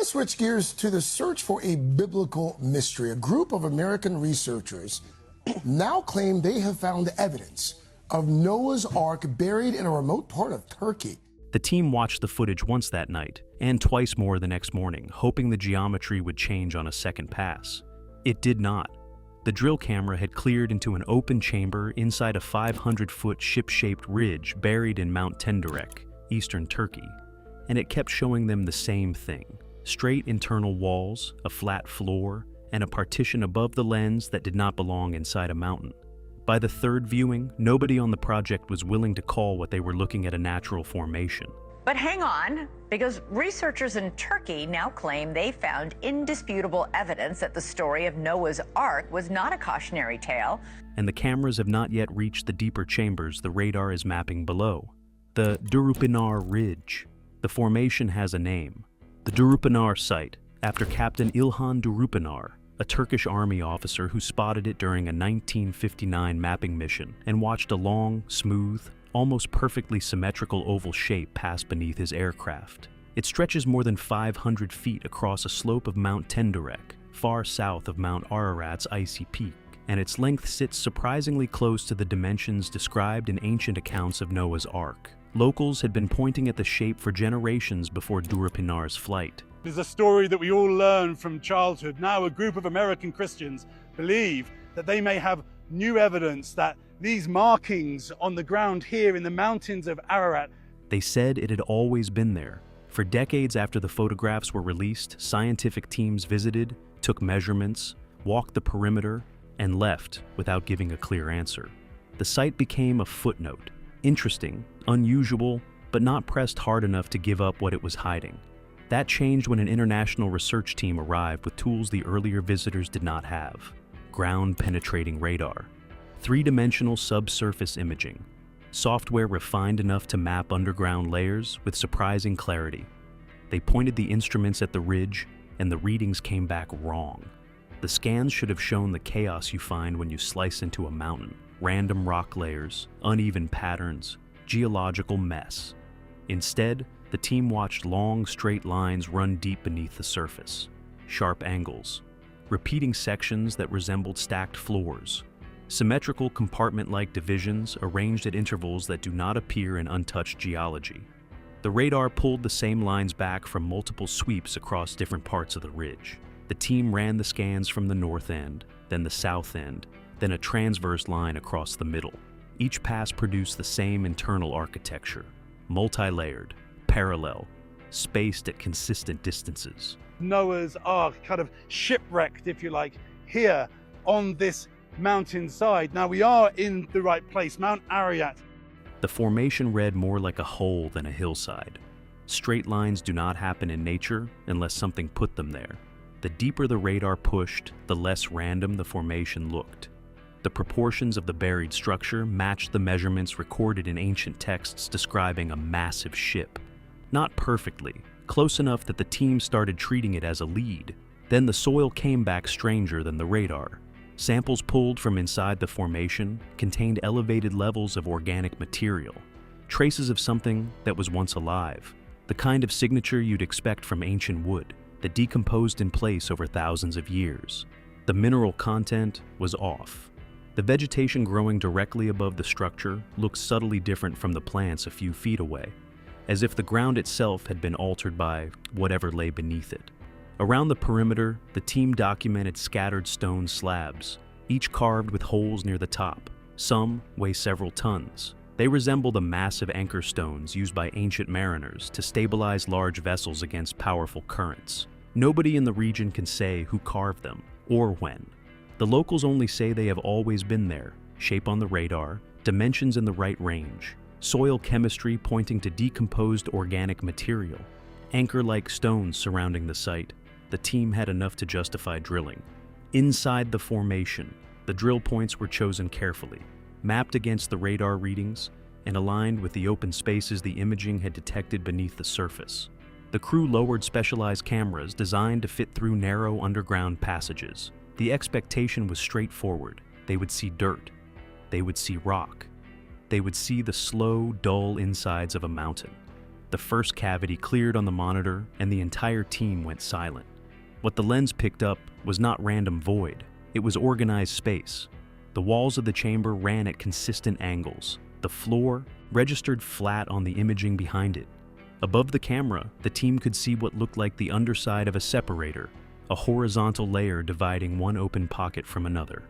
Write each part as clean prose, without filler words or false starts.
to switch gears to the search for a biblical mystery. A group of American researchers now claim they have found evidence of Noah's Ark buried in a remote part of Turkey. The team watched the footage once that night, and twice more the next morning, hoping the geometry would change on a second pass. It did not. The drill camera had cleared into an open chamber inside a 500-foot ship-shaped ridge buried in Mount Tendurek, eastern Turkey, and it kept showing them the same thing. Straight internal walls, a flat floor, and a partition above the lens that did not belong inside a mountain. By the third viewing, nobody on the project was willing to call what they were looking at a natural formation. But hang on, because researchers in Turkey now claim they found indisputable evidence that the story of Noah's Ark was not a cautionary tale. And the cameras have not yet reached the deeper chambers the radar is mapping below. The Durupinar Ridge. The formation has a name. The Durupinar site, after Captain İlhan Durupinar, a Turkish army officer who spotted it during a 1959 mapping mission and watched a long, smooth, almost perfectly symmetrical oval shape pass beneath his aircraft. It stretches more than 500 feet across a slope of Mount Tendurek, far south of Mount Ararat's icy peak, and its length sits surprisingly close to the dimensions described in ancient accounts of Noah's Ark. Locals had been pointing at the shape for generations before Durupinar's flight. It is a story that we all learn from childhood. Now a group of American Christians believe that they may have new evidence that these markings on the ground here in the mountains of Ararat. They said it had always been there. For decades after the photographs were released, scientific teams visited, took measurements, walked the perimeter, and left without giving a clear answer. The site became a footnote. Interesting, unusual, but not pressed hard enough to give up what it was hiding. That changed when an international research team arrived with tools the earlier visitors did not have. Ground-penetrating radar, three-dimensional subsurface imaging, software refined enough to map underground layers with surprising clarity. They pointed the instruments at the ridge, and the readings came back wrong. The scans should have shown the chaos you find when you slice into a mountain. Random rock layers, uneven patterns, geological mess. Instead, the team watched long, straight lines run deep beneath the surface, sharp angles, repeating sections that resembled stacked floors, symmetrical compartment-like divisions arranged at intervals that do not appear in untouched geology. The radar pulled the same lines back from multiple sweeps across different parts of the ridge. The team ran the scans from the north end, then the south end, then a transverse line across the middle. Each pass produced the same internal architecture, multi-layered, parallel, spaced at consistent distances. Noah's Ark kind of shipwrecked, if you like, here on this mountainside. Now we are in the right place, Mount Ararat. The formation read more like a hole than a hillside. Straight lines do not happen in nature unless something put them there. The deeper the radar pushed, the less random the formation looked. The proportions of the buried structure matched the measurements recorded in ancient texts describing a massive ship. Not perfectly, close enough that the team started treating it as a lead. Then the soil came back stranger than the radar. Samples pulled from inside the formation contained elevated levels of organic material, traces of something that was once alive, the kind of signature you'd expect from ancient wood that decomposed in place over thousands of years. The mineral content was off. The vegetation growing directly above the structure looked subtly different from the plants a few feet away, as if the ground itself had been altered by whatever lay beneath it. Around the perimeter, the team documented scattered stone slabs, each carved with holes near the top. Some weigh several tons. They resemble the massive anchor stones used by ancient mariners to stabilize large vessels against powerful currents. Nobody in the region can say who carved them or when. The locals only say they have always been there, shape on the radar, dimensions in the right range, soil chemistry pointing to decomposed organic material, anchor-like stones surrounding the site. The team had enough to justify drilling. Inside the formation, the drill points were chosen carefully, mapped against the radar readings, and aligned with the open spaces the imaging had detected beneath the surface. The crew lowered specialized cameras designed to fit through narrow underground passages. The expectation was straightforward. They would see dirt. They would see rock. They would see the slow, dull insides of a mountain. the first cavity cleared on the monitor and the entire team went silent. What the lens picked up was not random void, it was organized space. The walls of the chamber ran at consistent angles. The floor registered flat on the imaging behind it. Above the camera, the team could see what looked like the underside of a separator, a horizontal layer dividing one open pocket from another.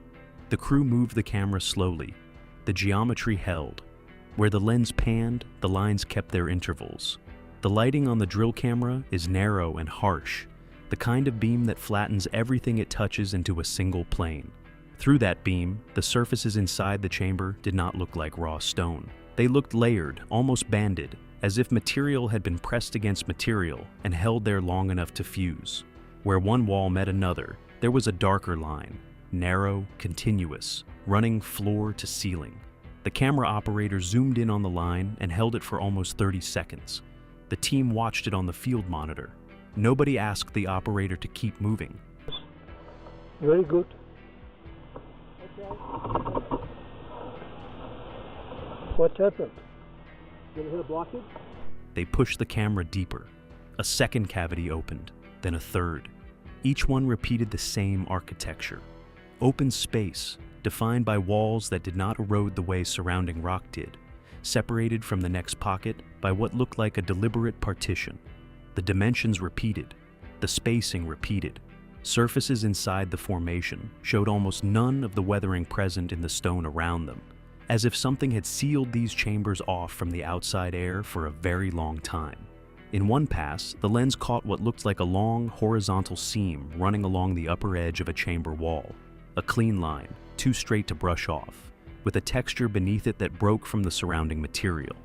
The crew moved the camera slowly. The geometry held. Where the lens panned, the lines kept their intervals. The lighting on the drill camera is narrow and harsh, the kind of beam that flattens everything it touches into a single plane. Through that beam, the surfaces inside the chamber did not look like raw stone. They looked layered, almost banded, as if material had been pressed against material and held there long enough to fuse. Where one wall met another, there was a darker line, narrow, continuous, running floor to ceiling. The camera operator zoomed in on the line and held it for almost 30 seconds. The team watched it on the field monitor. Nobody asked the operator to keep moving. Very good. What happened? Did it hit a blockage? They pushed the camera deeper. A second cavity opened, then a third. Each one repeated the same architecture. Open space, defined by walls that did not erode the way surrounding rock did, separated from the next pocket by what looked like a deliberate partition. The dimensions repeated, the spacing repeated. Surfaces inside the formation showed almost none of the weathering present in the stone around them, as if something had sealed these chambers off from the outside air for a very long time. In one pass, the lens caught what looked like a long horizontal seam running along the upper edge of a chamber wall. A clean line, too straight to brush off, with a texture beneath it that broke from the surrounding material.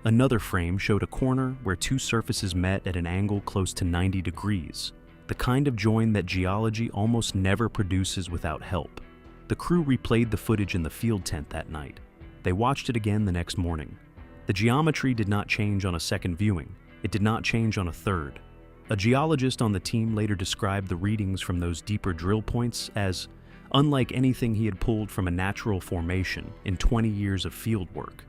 Another frame showed a corner where two surfaces met at an angle close to 90 degrees, the kind of join that geology almost never produces without help. The crew replayed the footage in the field tent that night. They watched it again the next morning. The geometry did not change on a second viewing. It did not change on a third. A geologist on the team later described the readings from those deeper drill points as unlike anything he had pulled from a natural formation in 20 years of field work.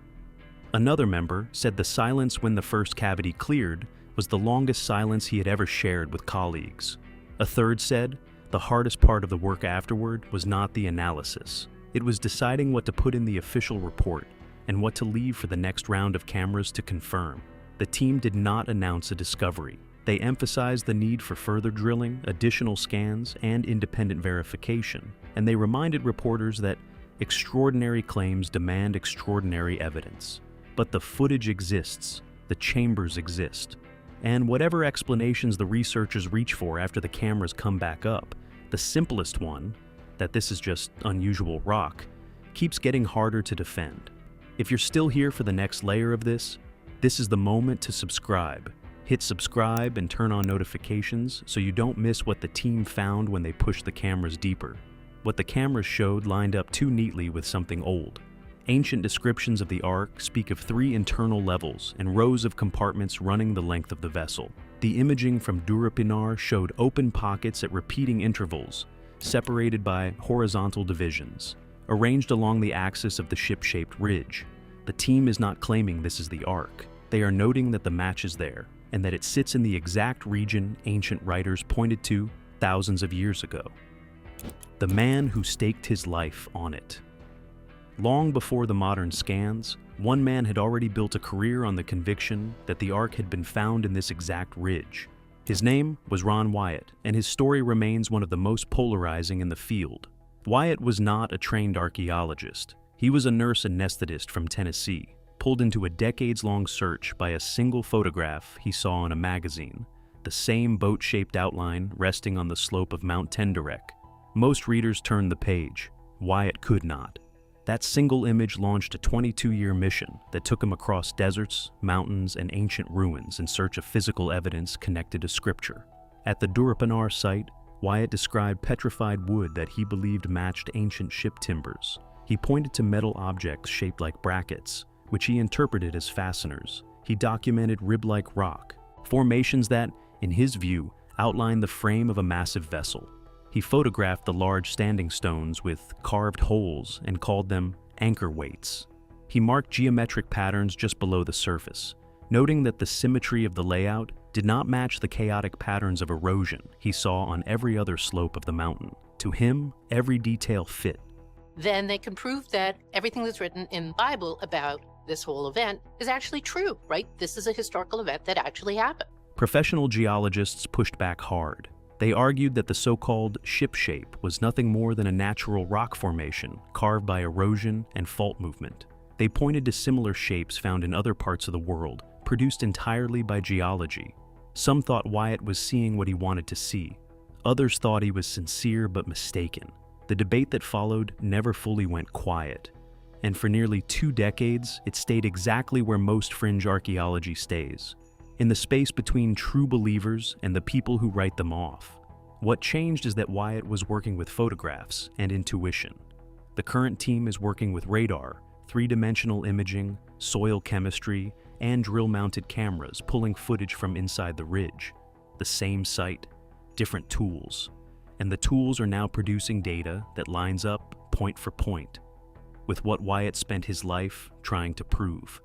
Another member said the silence when the first cavity cleared was the longest silence he had ever shared with colleagues. A third said the hardest part of the work afterward was not the analysis. It was deciding what to put in the official report and what to leave for the next round of cameras to confirm. The team did not announce a discovery. They emphasized the need for further drilling, additional scans, and independent verification, and they reminded reporters that extraordinary claims demand extraordinary evidence. But the footage exists, the chambers exist, and whatever explanations the researchers reach for after the cameras come back up, the simplest one, that this is just unusual rock, keeps getting harder to defend. If you're still here for the next layer of this is the moment to subscribe. Hit subscribe and turn on notifications so you don't miss what the team found when they pushed the cameras deeper. What the cameras showed lined up too neatly with something old. Ancient descriptions of the Ark speak of 3 internal levels and rows of compartments running the length of the vessel. The imaging from Durupinar showed open pockets at repeating intervals, separated by horizontal divisions, arranged along the axis of the ship-shaped ridge. The team is not claiming this is the Ark. They are noting that the match is there, and that it sits in the exact region ancient writers pointed to thousands of years ago. The man who staked his life on it. Long before the modern scans, one man had already built a career on the conviction that the Ark had been found in this exact ridge. His name was Ron Wyatt, and his story remains one of the most polarizing in the field. Wyatt was not a trained archaeologist. He was a nurse anesthetist from Tennessee, pulled into a decades-long search by a single photograph he saw in a magazine, the same boat-shaped outline resting on the slope of Mount Tendurek. Most readers turned the page. Wyatt could not. That single image launched a 22-year mission that took him across deserts, mountains, and ancient ruins in search of physical evidence connected to scripture. At the Durupinar site, Wyatt described petrified wood that he believed matched ancient ship timbers. He pointed to metal objects shaped like brackets, which he interpreted as fasteners. He documented rib-like rock, formations that, in his view, outlined the frame of a massive vessel. He photographed the large standing stones with carved holes and called them anchor weights. He marked geometric patterns just below the surface, noting that the symmetry of the layout did not match the chaotic patterns of erosion he saw on every other slope of the mountain. To him, every detail fit. Then they can prove that everything that's written in the Bible about this whole event is actually true, right? This is a historical event that actually happened. Professional geologists pushed back hard. They argued that the so-called ship shape was nothing more than a natural rock formation carved by erosion and fault movement. They pointed to similar shapes found in other parts of the world, produced entirely by geology. Some thought Wyatt was seeing what he wanted to see. Others thought he was sincere but mistaken. The debate that followed never fully went quiet, and for nearly 2 decades, it stayed exactly where most fringe archaeology stays, in the space between true believers and the people who write them off. What changed is that Wyatt was working with photographs and intuition. The current team is working with radar, 3-dimensional imaging, soil chemistry, and drill-mounted cameras pulling footage from inside the ridge. The same site, different tools. And the tools are now producing data that lines up point for point with what Wyatt spent his life trying to prove.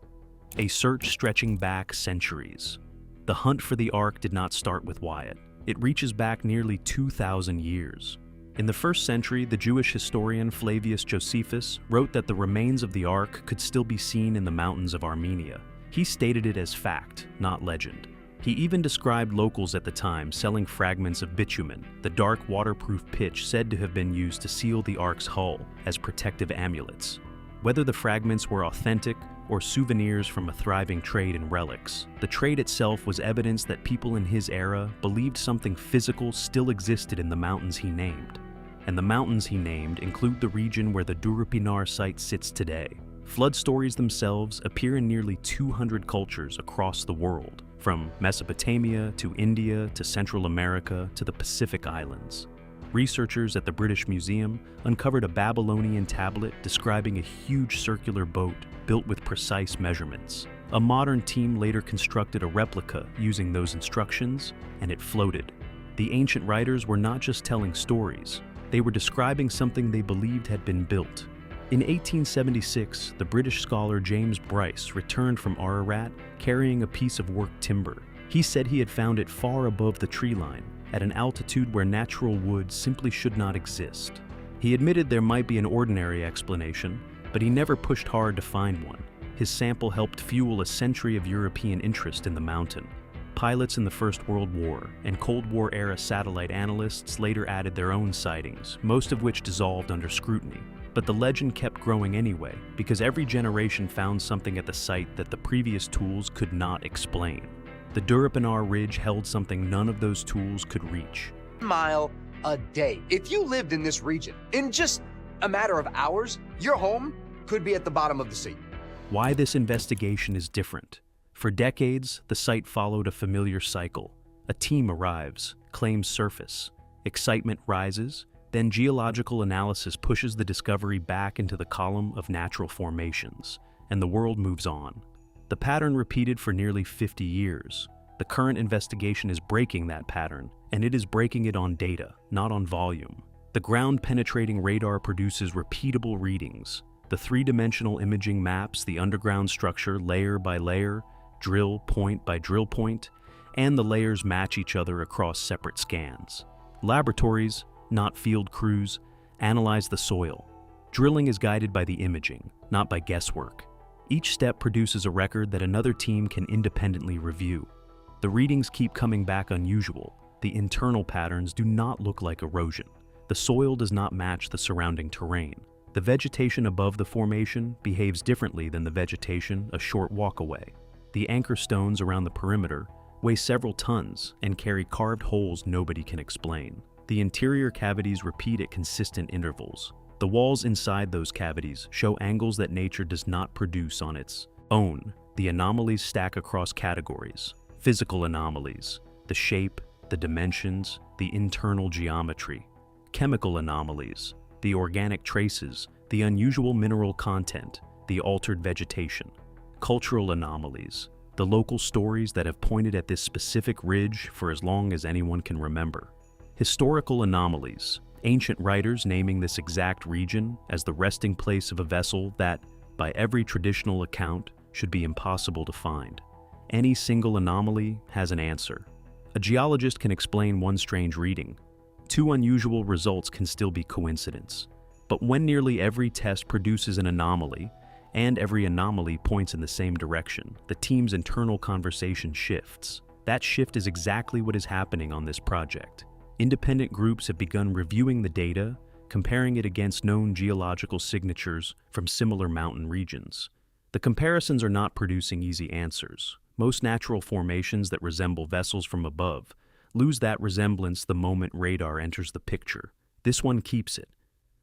A search stretching back centuries. The hunt for the Ark did not start with Wyatt. It reaches back nearly 2,000 years. In the 1st century, the Jewish historian Flavius Josephus wrote that the remains of the Ark could still be seen in the mountains of Armenia. He stated it as fact, not legend. He even described locals at the time selling fragments of bitumen, the dark waterproof pitch said to have been used to seal the Ark's hull, as protective amulets. Whether the fragments were authentic or souvenirs from a thriving trade in relics, the trade itself was evidence that people in his era believed something physical still existed in the mountains he named. And the mountains he named include the region where the Durupinar site sits today. Flood stories themselves appear in nearly 200 cultures across the world, from Mesopotamia to India to Central America to the Pacific Islands. Researchers at the British Museum uncovered a Babylonian tablet describing a huge circular boat built with precise measurements. A modern team later constructed a replica using those instructions, and it floated. The ancient writers were not just telling stories, they were describing something they believed had been built. In 1876, the British scholar James Bryce returned from Ararat carrying a piece of worked timber. He said he had found it far above the tree line, at an altitude where natural wood simply should not exist. He admitted there might be an ordinary explanation, but he never pushed hard to find one. His sample helped fuel a century of European interest in the mountain. Pilots in the First World War and Cold War-era satellite analysts later added their own sightings, most of which dissolved under scrutiny. But the legend kept growing anyway, because every generation found something at the site that the previous tools could not explain. The Durupinar Ridge held something none of those tools could reach. Mile a day. If you lived in this region, in just a matter of hours, your home could be at the bottom of the sea. Why this investigation is different. For decades, the site followed a familiar cycle. A team arrives, claims surface. Excitement rises, then geological analysis pushes the discovery back into the column of natural formations, and the world moves on. The pattern repeated for nearly 50 years. The current investigation is breaking that pattern, and it is breaking it on data, not on volume. The ground-penetrating radar produces repeatable readings. The 3-dimensional imaging maps the underground structure layer by layer, drill point by drill point, and the layers match each other across separate scans. Laboratories, not field crews, analyze the soil. Drilling is guided by the imaging, not by guesswork. Each step produces a record that another team can independently review. The readings keep coming back unusual. The internal patterns do not look like erosion. The soil does not match the surrounding terrain. The vegetation above the formation behaves differently than the vegetation a short walk away. The anchor stones around the perimeter weigh several tons and carry carved holes nobody can explain. The interior cavities repeat at consistent intervals. The walls inside those cavities show angles that nature does not produce on its own. The anomalies stack across categories. Physical anomalies, the shape, the dimensions, the internal geometry. Chemical anomalies, the organic traces, the unusual mineral content, the altered vegetation. Cultural anomalies, the local stories that have pointed at this specific ridge for as long as anyone can remember. Historical anomalies, ancient writers naming this exact region as the resting place of a vessel that, by every traditional account, should be impossible to find. Any single anomaly has an answer. A geologist can explain one strange reading. Two unusual results can still be coincidence. But when nearly every test produces an anomaly, and every anomaly points in the same direction, the team's internal conversation shifts. That shift is exactly what is happening on this project. Independent groups have begun reviewing the data, comparing it against known geological signatures from similar mountain regions. The comparisons are not producing easy answers. Most natural formations that resemble vessels from above lose that resemblance the moment radar enters the picture. This one keeps it.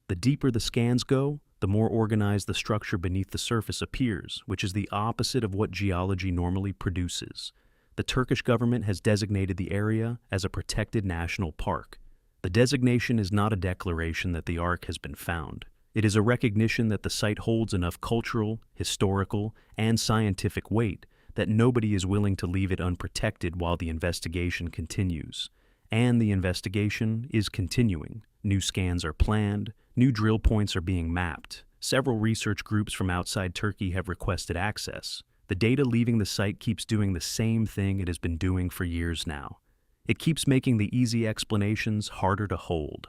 The deeper the scans go, the more organized the structure beneath the surface appears, which is the opposite of what geology normally produces. The Turkish government has designated the area as a protected national park. The designation is not a declaration that the Ark has been found. It is a recognition that the site holds enough cultural, historical, and scientific weight that nobody is willing to leave it unprotected while the investigation continues. And the investigation is continuing. New scans are planned, new drill points are being mapped. Several research groups from outside Turkey have requested access. The data leaving the site keeps doing the same thing it has been doing for years now. It keeps making the easy explanations harder to hold.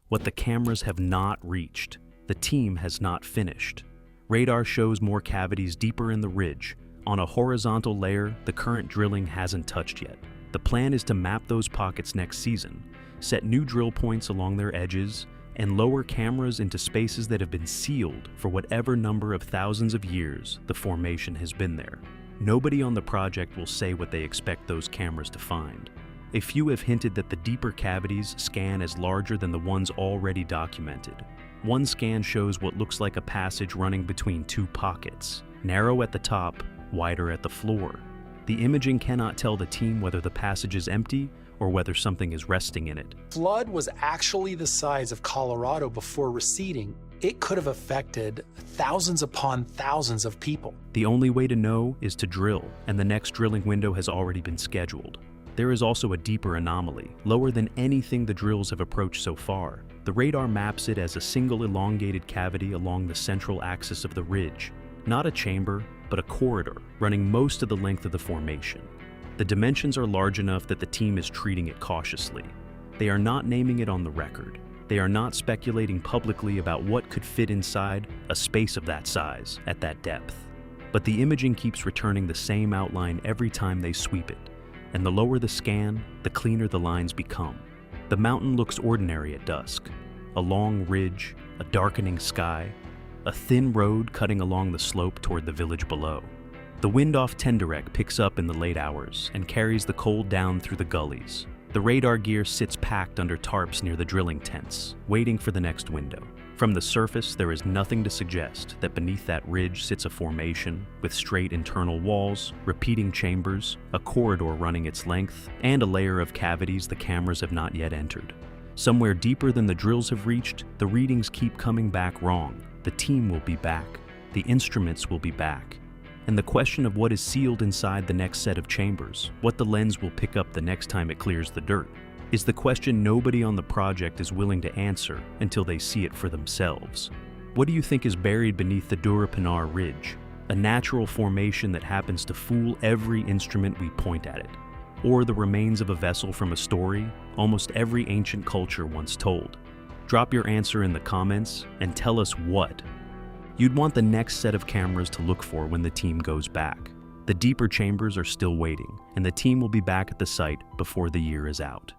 What the cameras have not reached, the team has not finished. Radar shows more cavities deeper in the ridge. On a horizontal layer, the current drilling hasn't touched yet. The plan is to map those pockets next season, set new drill points along their edges, and lower cameras into spaces that have been sealed for whatever number of thousands of years the formation has been there. Nobody on the project will say what they expect those cameras to find. A few have hinted that the deeper cavities scan as larger than the ones already documented. One scan shows what looks like a passage running between two pockets, narrow at the top, wider at the floor. The imaging cannot tell the team whether the passage is empty or whether something is resting in it. Flood was actually the size of Colorado before receding. It could have affected thousands upon thousands of people. The only way to know is to drill, and the next drilling window has already been scheduled. There is also a deeper anomaly, lower than anything the drills have approached so far. The radar maps it as a single elongated cavity along the central axis of the ridge. Not a chamber, but a corridor running most of the length of the formation. The dimensions are large enough that the team is treating it cautiously. They are not naming it on the record. They are not speculating publicly about what could fit inside a space of that size at that depth. But the imaging keeps returning the same outline every time they sweep it. And the lower the scan, the cleaner the lines become. The mountain looks ordinary at dusk. A long ridge, a darkening sky, a thin road cutting along the slope toward the village below. The wind off Tendurek picks up in the late hours and carries the cold down through the gullies. The radar gear sits packed under tarps near the drilling tents, waiting for the next window. From the surface, there is nothing to suggest that beneath that ridge sits a formation with straight internal walls, repeating chambers, a corridor running its length, and a layer of cavities the cameras have not yet entered. Somewhere deeper than the drills have reached, the readings keep coming back wrong. The team will be back. The instruments will be back. And the question of what is sealed inside the next set of chambers, what the lens will pick up the next time it clears the dirt, is the question nobody on the project is willing to answer until they see it for themselves. What do you think is buried beneath the Durapinar Ridge? A natural formation that happens to fool every instrument we point at it. Or the remains of a vessel from a story almost every ancient culture once told? Drop your answer in the comments and tell us what you'd want the next set of cameras to look for when the team goes back. The deeper chambers are still waiting, and the team will be back at the site before the year is out.